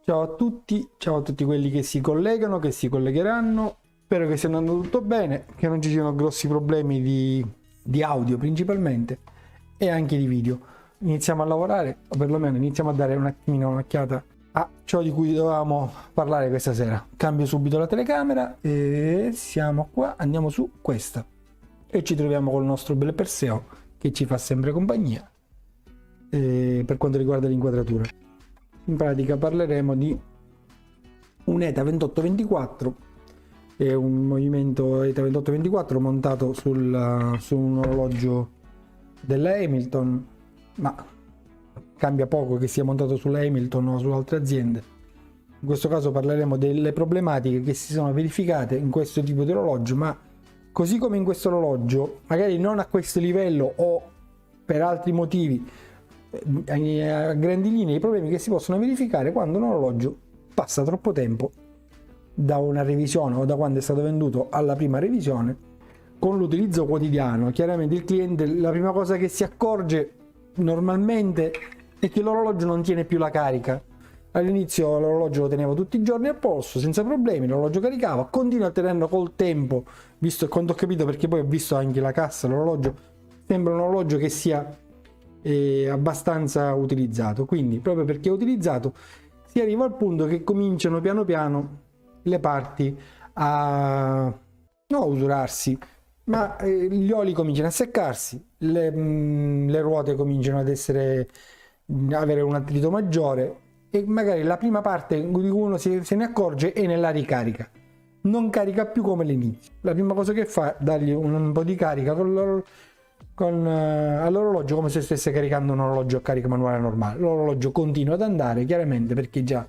Ciao a tutti quelli che si collegano, che si collegheranno. Spero che stia andando tutto bene, che non ci siano grossi problemi di audio principalmente e anche di video. Iniziamo a lavorare, o perlomeno iniziamo a dare un attimino un'occhiata a ciò di cui dovevamo parlare questa sera. Cambio subito la telecamera e siamo qua, andiamo su questa. E ci troviamo col nostro bel Perseo che ci fa sempre compagnia per quanto riguarda l'inquadratura. In pratica parleremo di un ETA 2824, è un movimento ETA 2824 montato su un orologio della Hamilton, ma cambia poco che sia montato sulla Hamilton o su altre aziende. In questo caso parleremo delle problematiche che si sono verificate in questo tipo di orologio, ma così come in questo orologio, magari non a questo livello o per altri motivi, a grandi linee i problemi che si possono verificare quando un orologio passa troppo tempo da una revisione o da quando è stato venduto alla prima revisione con l'utilizzo quotidiano. Chiaramente il cliente, la prima cosa che si accorge normalmente è che l'orologio non tiene più la carica. All'inizio l'orologio lo tenevo tutti i giorni a polso senza problemi, l'orologio caricava, continua a tenerlo col tempo, visto e quando ho capito, perché poi ho visto anche la cassa, l'orologio sembra un orologio che sia abbastanza utilizzato, quindi proprio perché è utilizzato si arriva al punto che cominciano piano piano le parti a non usurarsi, ma gli oli cominciano a seccarsi, le ruote cominciano ad avere un attrito maggiore e magari la prima parte di cui uno se ne accorge è nella ricarica, non carica più come all'inizio. La prima cosa che fa è dargli un po' di carica all'orologio come se stesse caricando un orologio a carica manuale normale. L'orologio continua ad andare, chiaramente, perché già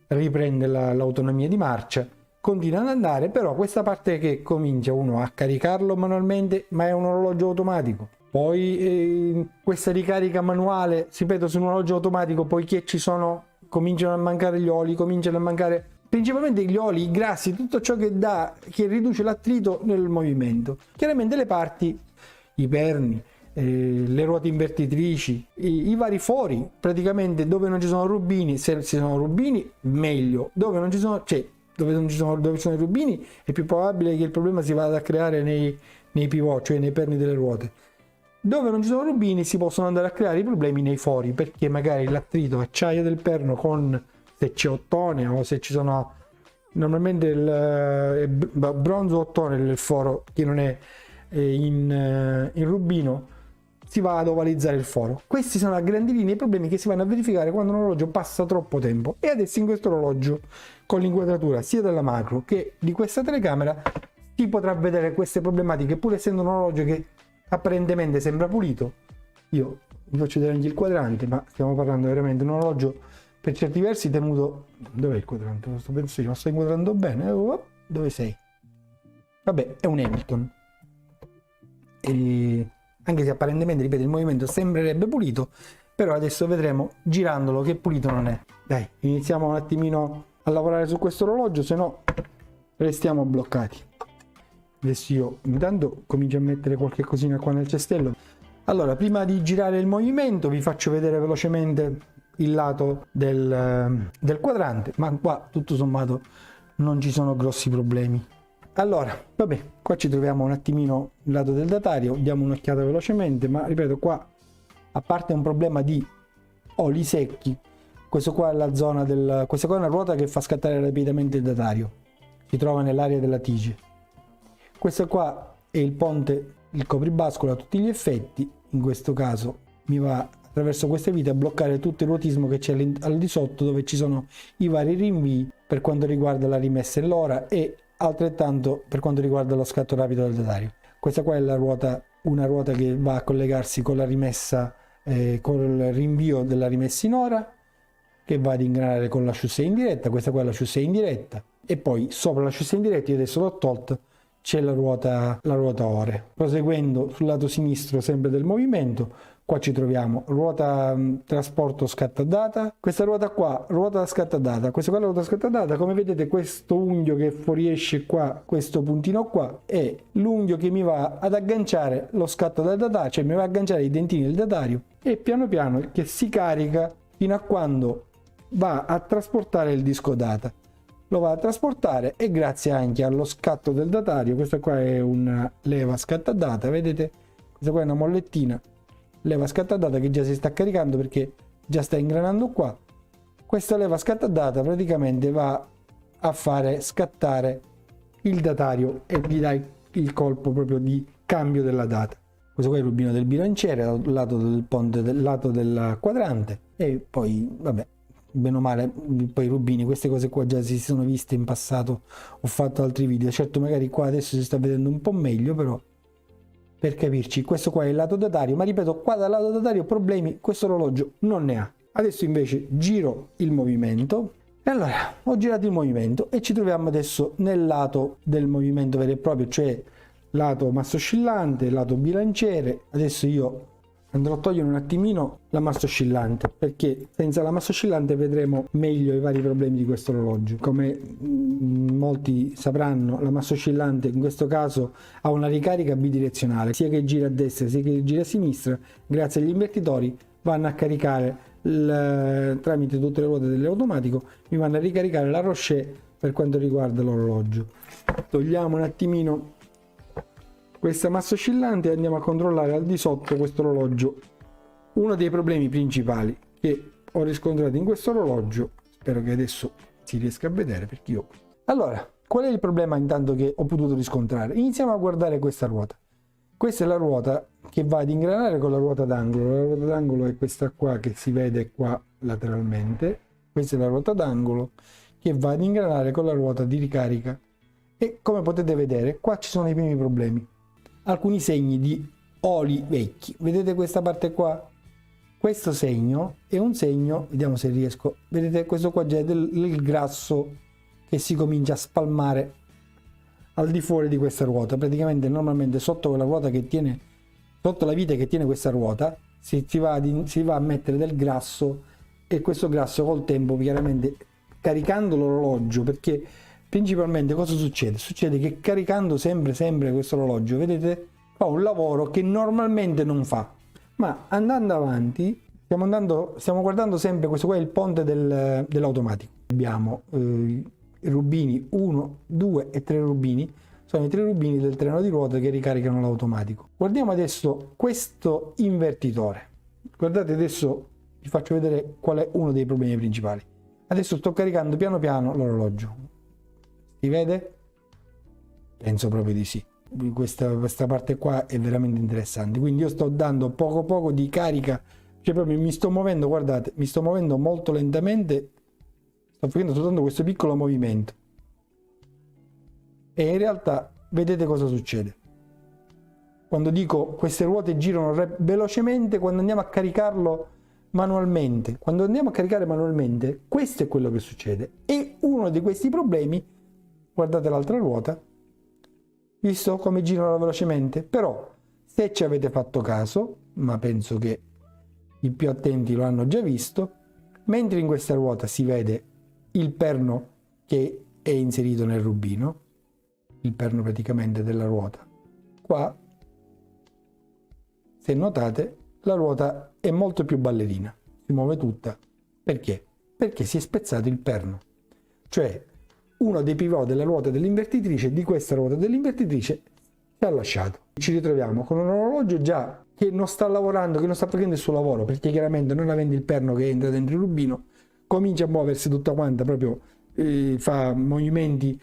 riprende l'autonomia di marcia, continua ad andare, però questa parte che comincia uno a caricarlo manualmente, ma è un orologio automatico. Poi questa ricarica manuale, si ripeto, su un orologio automatico, poiché cominciano a mancare gli oli, cominciano a mancare principalmente gli oli, i grassi, tutto ciò che riduce l'attrito nel movimento. Chiaramente le parti, i perni, le ruote invertitrici, i vari fori, praticamente dove non ci sono rubini, se ci sono rubini meglio, dove non ci sono, dove ci sono i rubini è più probabile che il problema si vada a creare nei pivot, cioè nei perni delle ruote. Dove non ci sono rubini si possono andare a creare i problemi nei fori, perché magari l'attrito acciaio del perno se c'è ottone o se ci sono normalmente il bronzo ottone il foro che non è in rubino, si va ad ovalizzare il foro. Questi sono a grandi linee i problemi che si vanno a verificare quando un orologio passa troppo tempo, e adesso in questo orologio con l'inquadratura sia della macro che di questa telecamera si potrà vedere queste problematiche, pur essendo un orologio che apparentemente sembra pulito. Io vi faccio vedere anche il quadrante, ma stiamo parlando veramente di un orologio per certi versi tenuto. Dov'è il quadrante? Lo sto pensando, lo sto inquadrando bene. Dove sei? Vabbè, è un Hamilton. E anche se apparentemente, ripeto, il movimento sembrerebbe pulito, però adesso vedremo girandolo che pulito non è. Dai, iniziamo un attimino a lavorare su questo orologio, se no restiamo bloccati. Adesso io intanto comincio a mettere qualche cosina qua nel cestello. Allora, prima di girare il movimento vi faccio vedere velocemente il lato del quadrante, ma qua tutto sommato non ci sono grossi problemi. Allora, vabbè, qua ci troviamo un attimino il lato del datario, diamo un'occhiata velocemente, ma ripeto, qua a parte un problema di oli secchi, questo qua è la zona questa qua è una ruota che fa scattare rapidamente il datario, si trova nell'area della tige. Questo qua è il ponte, il copribascolo a tutti gli effetti, in questo caso mi va attraverso queste vite a bloccare tutto il ruotismo che c'è al di sotto, dove ci sono i vari rinvii per quanto riguarda la rimessa e l'ora, e altrettanto per quanto riguarda lo scatto rapido del datario. Questa qua è una ruota che va a collegarsi con la rimessa, con il rinvio della rimessa in ora, che va ad ingranare con la chaussée in diretta. Questa qua è la chaussée in diretta, e poi sopra la chaussée in diretta, io adesso l'ho tolta, c'è la ruota ore. Proseguendo sul lato sinistro sempre del movimento, qua ci troviamo ruota trasporto scatta data, questa ruota qua, ruota scatta data, questa qua è la ruota scatta data. Come vedete, questo unghio che fuoriesce qua, questo puntino qua, è l'unghio che mi va ad agganciare lo scatto del datario, cioè mi va ad agganciare i dentini del datario, e piano piano che si carica fino a quando va a trasportare il disco data, lo va a trasportare, e grazie anche allo scatto del datario, questa qua è una leva scatta data, vedete, questa qua è una mollettina leva scatta data che già si sta caricando perché già sta ingranando qua. Questa leva scatta data praticamente va a fare scattare il datario e gli dà il colpo proprio di cambio della data. Questo qua è il rubino del bilanciere, lato del ponte, del lato del quadrante, e poi vabbè, bene o male, poi i rubini, queste cose qua già si sono viste in passato, ho fatto altri video, certo magari qua adesso si sta vedendo un po' meglio, però per capirci, questo qua è il lato datario, ma ripeto, qua dal lato datario problemi questo orologio non ne ha. Adesso invece giro il movimento, e allora ho girato il movimento e ci troviamo adesso nel lato del movimento vero e proprio, cioè lato massa oscillante, lato bilanciere. Adesso io andrò a togliere un attimino la massa oscillante, perché senza la massa oscillante vedremo meglio i vari problemi di questo orologio. Come molti sapranno, la massa oscillante in questo caso ha una ricarica bidirezionale, sia che gira a destra sia che gira a sinistra. Grazie agli invertitori vanno a caricare tramite tutte le ruote dell'automatico, mi vanno a ricaricare la Rocher per quanto riguarda l'orologio. Togliamo un attimino questa massa oscillante e andiamo a controllare al di sotto questo orologio. Uno dei problemi principali che ho riscontrato in questo orologio, spero che adesso si riesca a vedere, perché io... Allora, qual è il problema intanto che ho potuto riscontrare? Iniziamo a guardare questa ruota. Questa è la ruota che va ad ingranare con la ruota d'angolo. La ruota d'angolo è questa qua che si vede qua lateralmente. Questa è la ruota d'angolo che va ad ingranare con la ruota di ricarica. E come potete vedere, qua ci sono i primi problemi. Alcuni segni di oli vecchi. Vedete questa parte qua? Questo segno è un segno, vediamo se riesco, vedete questo qua già è del grasso che si comincia a spalmare al di fuori di questa ruota. Praticamente normalmente sotto quella ruota che tiene, sotto la vite che tiene questa ruota, si va a mettere del grasso, e questo grasso col tempo, chiaramente caricando l'orologio, perché principalmente cosa succede? Succede che caricando sempre questo orologio, vedete, fa un lavoro che normalmente non fa. Ma andando avanti, stiamo guardando sempre, questo qua è il ponte dell'automatico. Abbiamo i rubini 1, 2 e 3 rubini, sono i 3 rubini del treno di ruote che ricaricano l'automatico. Guardiamo adesso questo invertitore. Guardate, adesso vi faccio vedere qual è uno dei problemi principali. Adesso sto caricando piano piano l'orologio. Si vede? Penso proprio di sì. Questa parte qua è veramente interessante. Quindi io sto dando poco di carica, cioè proprio mi sto muovendo, guardate, mi sto muovendo molto lentamente, sto facendo soltanto questo piccolo movimento, e in realtà vedete cosa succede. Quando dico queste ruote girano velocemente, quando andiamo a caricarlo manualmente, quando andiamo a caricare manualmente, questo è quello che succede. E uno di questi problemi, guardate l'altra ruota, visto come girano velocemente. Però se ci avete fatto caso, ma penso che i più attenti lo hanno già visto, mentre in questa ruota si vede il perno che è inserito nel rubino, il perno praticamente della ruota, qua se notate la ruota è molto più ballerina, si muove tutta. Perché? Perché si è spezzato il perno, cioè uno dei pivot della ruota dell'invertitrice, di questa ruota dell'invertitrice, si è lasciato. Ci ritroviamo con un orologio già che non sta lavorando, che non sta facendo il suo lavoro, perché chiaramente non avendo il perno che entra dentro il rubino, comincia a muoversi tutta quanta, proprio fa movimenti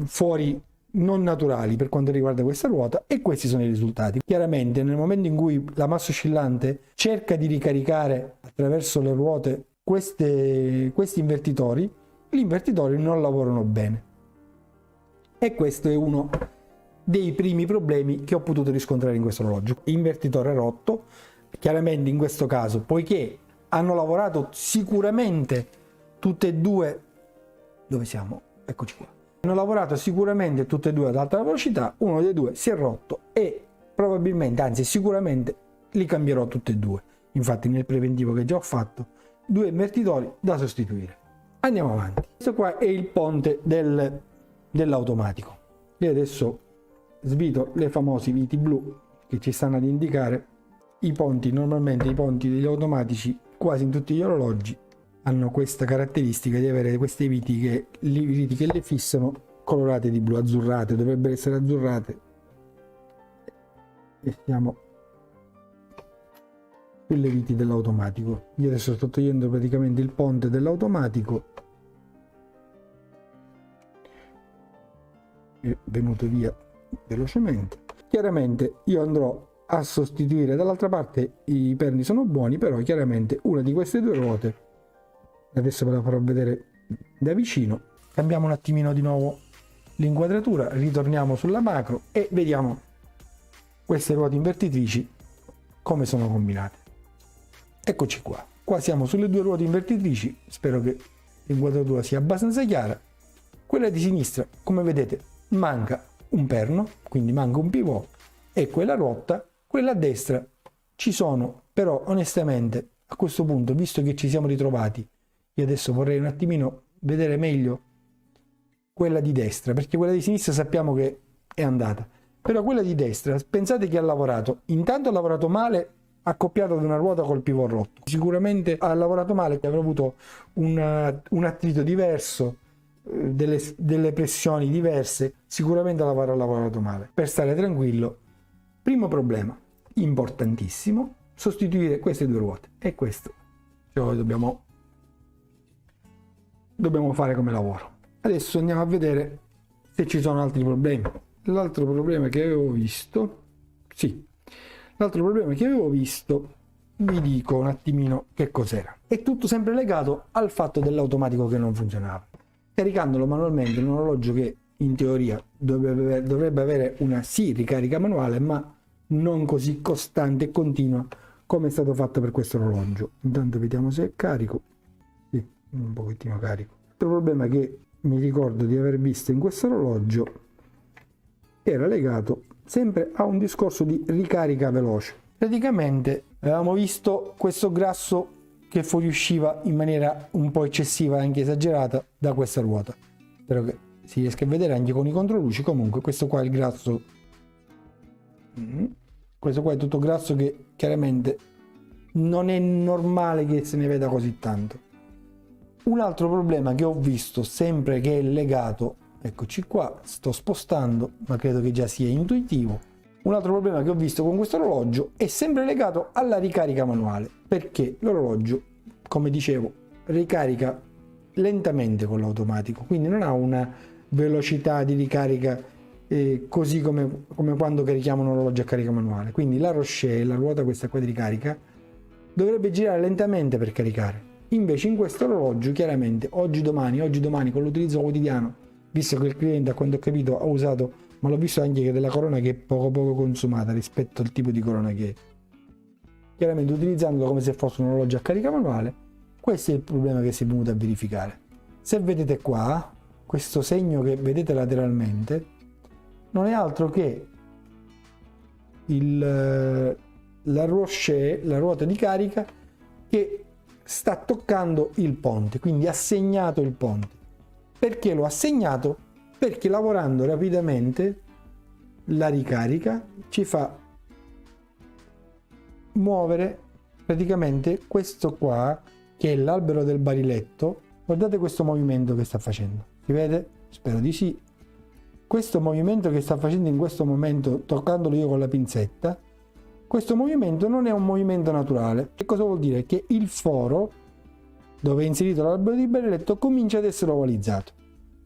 fuori, non naturali per quanto riguarda questa ruota, e questi sono i risultati. Chiaramente nel momento in cui la massa oscillante cerca di ricaricare attraverso le ruote questi invertitori, gli invertitori non lavorano bene, e questo è uno dei primi problemi che ho potuto riscontrare in questo orologio. Invertitore rotto, chiaramente in questo caso, poiché hanno lavorato sicuramente tutte e due, dove siamo? Eccoci qua. Hanno lavorato sicuramente tutte e due ad alta velocità, uno dei due si è rotto e probabilmente, anzi sicuramente, li cambierò tutti e due. Infatti nel preventivo che già ho fatto, 2 invertitori da sostituire. Andiamo avanti. Questo qua è il ponte dell'automatico. Io adesso svito le famosi viti blu che ci stanno ad indicare i ponti. Normalmente i ponti degli automatici quasi in tutti gli orologi hanno questa caratteristica di avere queste viti che le fissano colorate di blu, azzurrate, dovrebbero essere azzurrate, e siamo sulle viti dell'automatico. Io adesso sto togliendo praticamente il ponte dell'automatico, è venuto via velocemente. Chiaramente io andrò a sostituire, dall'altra parte i perni sono buoni, però chiaramente una di queste due ruote, adesso ve la farò vedere da vicino. Cambiamo un attimino di nuovo l'inquadratura, ritorniamo sulla macro e vediamo queste ruote invertitrici come sono combinate. Eccoci qua siamo sulle due ruote invertitrici, spero che l'inquadratura sia abbastanza chiara. Quella di sinistra, come vedete, manca un perno, quindi manca un pivot, e quella rotta. Quella a destra ci sono, però onestamente a questo punto, visto che ci siamo ritrovati, io adesso vorrei un attimino vedere meglio quella di destra, perché quella di sinistra sappiamo che è andata, però quella di destra, pensate che ha lavorato, intanto ha lavorato male accoppiato ad una ruota col pivot rotto, sicuramente ha lavorato male, che avrà avuto un attrito diverso, delle pressioni diverse, sicuramente avrà lavorato male. Per stare tranquillo, primo problema importantissimo, sostituire queste due ruote, e questo cioè, dobbiamo fare come lavoro. Adesso andiamo a vedere se ci sono altri problemi. L'altro problema che avevo visto, vi dico un attimino che cos'era. È tutto sempre legato al fatto dell'automatico che non funzionava. Caricandolo manualmente, un orologio che in teoria dovrebbe avere una ricarica manuale, ma non così costante e continua come è stato fatto per questo orologio. Intanto vediamo se è carico. Sì, un pochettino carico. L'altro problema che mi ricordo di aver visto in questo orologio era legato sempre a un discorso di ricarica veloce. Praticamente avevamo visto questo grasso che fuoriusciva in maniera un po' eccessiva, anche esagerata, da questa ruota. Spero che si riesca a vedere anche con i controluci. Comunque questo qua è il grasso, questo qua è tutto grasso che chiaramente non è normale che se ne veda così tanto. Un altro problema che ho visto, sempre che è legato, eccoci qua, sto spostando, ma credo che già sia intuitivo. Un altro problema che ho visto con questo orologio è sempre legato alla ricarica manuale, perché l'orologio, come dicevo, ricarica lentamente con l'automatico, quindi non ha una velocità di ricarica così come quando carichiamo un orologio a carica manuale. Quindi la Rocher, la ruota questa qua di ricarica, dovrebbe girare lentamente per caricare. Invece in questo orologio, chiaramente, oggi domani con l'utilizzo quotidiano, visto che il cliente, a quanto ho capito, ha usato, ma l'ho visto anche che della corona che è poco consumata rispetto al tipo di corona che è, chiaramente utilizzandolo come se fosse un orologio a carica manuale, questo è il problema che si è venuto a verificare. Se vedete qua, questo segno che vedete lateralmente, non è altro che la Rocher, la ruota di carica, che sta toccando il ponte, quindi ha segnato il ponte. Perché lo ha segnato? Perché lavorando rapidamente la ricarica ci fa muovere praticamente questo qua, che è l'albero del bariletto. Guardate questo movimento che sta facendo, si vede? Spero di sì. Questo movimento che sta facendo in questo momento, toccandolo io con la pinzetta, questo movimento non è un movimento naturale. Che cosa vuol dire? Che il foro dove è inserito l'albero di bariletto comincia ad essere ovalizzato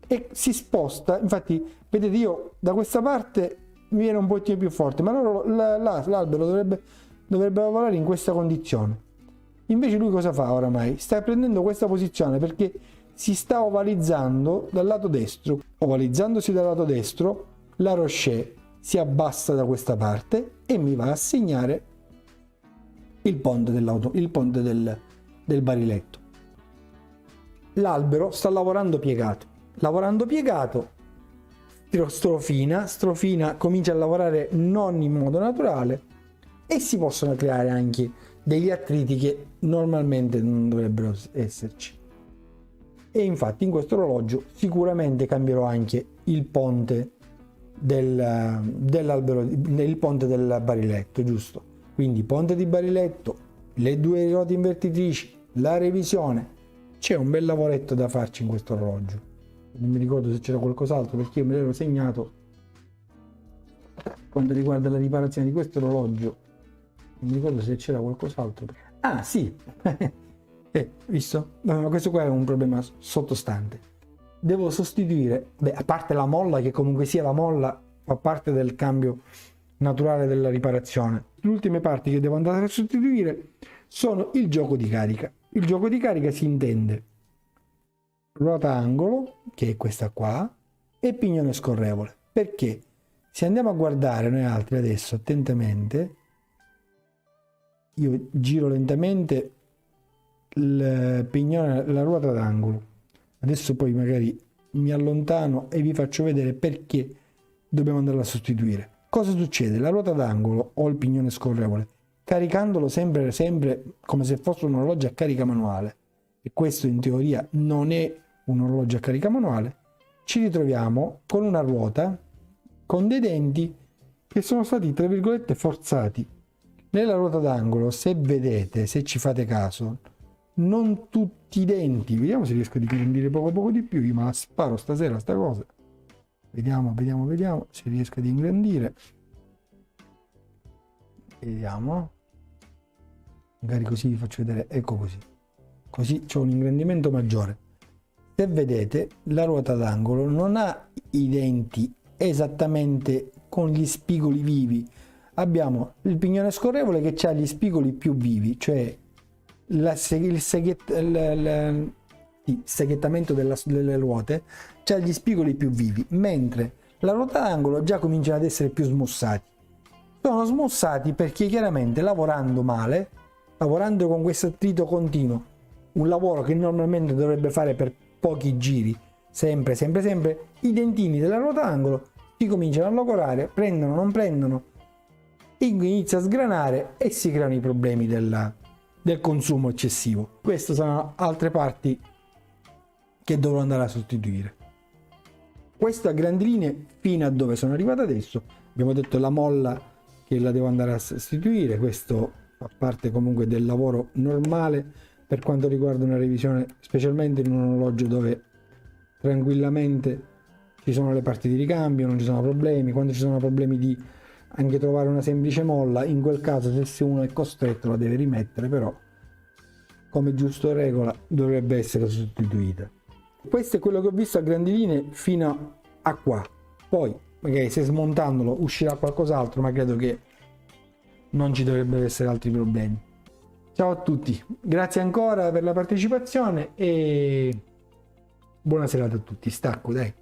e si sposta. Infatti vedete, io da questa parte mi viene un pochettino più forte, ma l'albero dovrebbe lavorare in questa condizione. Invece lui cosa fa oramai? Sta prendendo questa posizione perché si sta ovalizzando dal lato destro. Ovalizzandosi dal lato destro, la Rocher si abbassa da questa parte e mi va a segnare il ponte del bariletto. L'albero sta lavorando piegato. Lavorando piegato, strofina, comincia a lavorare non in modo naturale e si possono creare anche degli attriti che normalmente non dovrebbero esserci. E infatti in questo orologio sicuramente cambierò anche il ponte dell'albero, il ponte del bariletto, giusto? Quindi ponte di bariletto, le due ruote invertitrici, la revisione c'è un bel lavoretto da farci in questo orologio. Non mi ricordo se c'era qualcos'altro perché io me l'ero segnato quanto riguarda la riparazione di questo orologio. Non mi ricordo se c'era qualcos'altro. Ah sì, visto? No, ma questo qua è un problema sottostante. Devo sostituire, a parte la molla, che comunque sia la molla fa parte del cambio naturale della riparazione. Le ultime parti che devo andare a sostituire sono il gioco di carica. Il gioco di carica si intende ruota angolo, che è questa qua, e pignone scorrevole. Perché se andiamo a guardare noi altri adesso attentamente, io giro lentamente il pignone, la ruota d'angolo. Adesso poi magari mi allontano e vi faccio vedere perché dobbiamo andarla a sostituire. Cosa succede? La ruota d'angolo o il pignone scorrevole, caricandolo sempre come se fosse un orologio a carica manuale, e questo in teoria non è un orologio a carica manuale, ci ritroviamo con una ruota con dei denti che sono stati, tra virgolette, forzati. Nella ruota d'angolo, se vedete, se ci fate caso, non tutti i denti, vediamo se riesco a ingrandire poco di più, io me la sparo stasera sta cosa, vediamo se riesco ad ingrandire, vediamo, magari così vi faccio vedere, ecco così c'è un ingrandimento maggiore. Se vedete, la ruota d'angolo non ha i denti esattamente con gli spigoli vivi. Abbiamo il pignone scorrevole che ha gli spigoli più vivi, cioè il seghettamento delle ruote c'ha gli spigoli più vivi, mentre la ruota d'angolo già comincia ad essere più smussati. Sono smussati perché chiaramente lavorando male, lavorando con questo attrito continuo, un lavoro che normalmente dovrebbe fare per pochi giri, sempre, i dentini della ruota d'angolo si cominciano a logorare, prendono, non prendono, inizia a sgranare e si creano i problemi del consumo eccessivo. Queste sono altre parti che dovrò andare a sostituire. Questo a grandi linee fino a dove sono arrivato adesso. Abbiamo detto la molla che la devo andare a sostituire, questo fa parte comunque del lavoro normale per quanto riguarda una revisione, specialmente in un orologio dove tranquillamente ci sono le parti di ricambio, non ci sono problemi. Quando ci sono problemi di anche trovare una semplice molla, in quel caso se uno è costretto la deve rimettere, però come giusto regola dovrebbe essere sostituita. Questo è quello che ho visto a grandi linee fino a qua. Poi magari se smontandolo uscirà qualcos'altro, ma credo che non ci dovrebbero essere altri problemi. Ciao a tutti, grazie ancora per la partecipazione e buona serata a tutti. Stacco, dai.